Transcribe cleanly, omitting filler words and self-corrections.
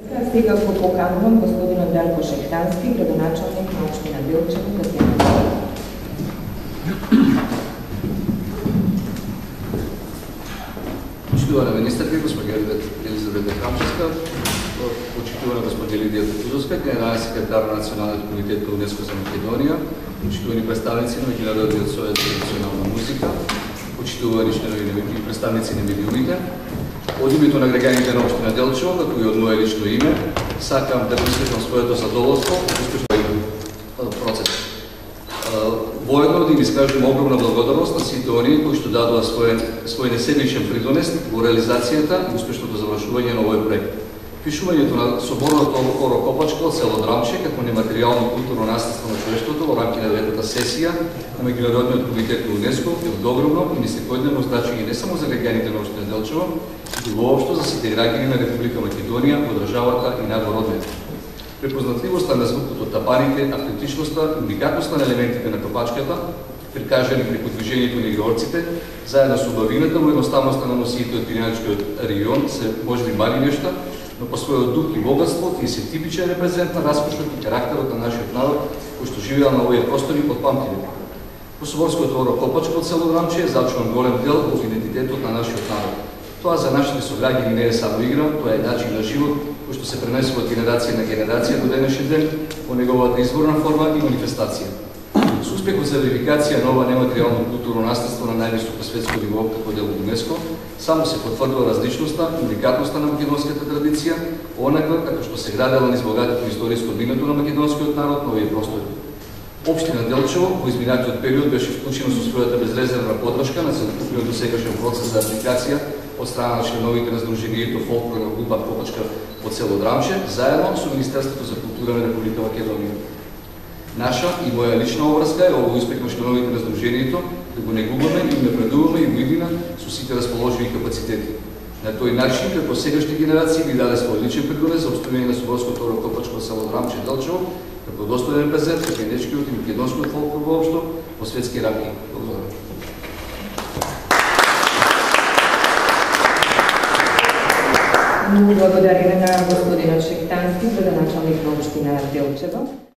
Сега го поканувам господина Дарко Шехтански, градоначалник на општина Делчево, да се нададе. Почитувана министърка, госпожа Елизавета Хамчевска, почитувана госпожа Лидия Кутузовска, генерален секретар на Националният комитет по ЮНЕСКО за Македония, почитувани представници на Международният съвет за национална музика, почитувани членове и представници на медиумите. Од името на граѓаните на општина Делчево, како и од мое лично име, сакам да присветам своето задоволство од успешниот процес. Воедно да им изкажем огромна благодарност на сите оние кои што дадоа свој несебичен придонес во реализацијата и успешното завршување на овој проект. Пишувањето на соборното Оро Копачка од село Драмче како нематеријално културно наследство на човештвото во рамки на 9-та сесија на Меѓународниот комитет на ЮНЕСКО е од огромно и несекојдневно значење не само за граѓаните на општина Делчево, и воопшто за сите граѓани на Република Македонија, во државата и надвородниот. Препознатливоста на звукот од тапаните, автентичноста и уникатноста на елементите на копачката, прикажани преку движењето на игрорците, заедно со убавината во едноставноста на носиите од Пириначкиот регион се можеби мали нешта, но по својот дух и богатство тие се типичен репрезент на раскошот и карактерот на нашиот народ, кој што живеел на овие простори од памтивек. По соборското Оро Копачка од село Драмче е зачуван голем дел од идентитетот на нашиот народ. Тоа за нашите сограѓани не е само игра, тоа е начин на живот кој што се пренесува од генерација на генерација до денешен ден по неговата изворна форма и манифестација. Со успехот за верификација на ова нематеријално културно наследство на највисоко светско ниво како дел од ЮНЕСКО, само се потврдува различноста и уникатноста на македонската традиција, онаква како што се градела низ богатото историско минато на македонскиот народ на овие простори. Општина Делчево во изминатиот период беше вклучена со својата безрезервна поддршка на целокупниот досегашен процес за апликација од страна на членовите на Сдруженијето фолклорна група Копачка од село Драмче, заедно со Министерството за култура на Република Македонија. Наша и моја лична обврска е овој успех на членовите на Сдруженијето да го негуваме и напредуваме и во иднина со сите расположиви капацитети. На тој начин, како сегашни генерации би даде свој личен придонес за обстојање на соборското Оро Копачко од село Драмче Делчево, како достоен репрезент на генетичкиот и македонскиот фолклор воопшто во светски рамки. Благодарам. Благодариме на господинот Шехтански, градоначалник на општина Делчево.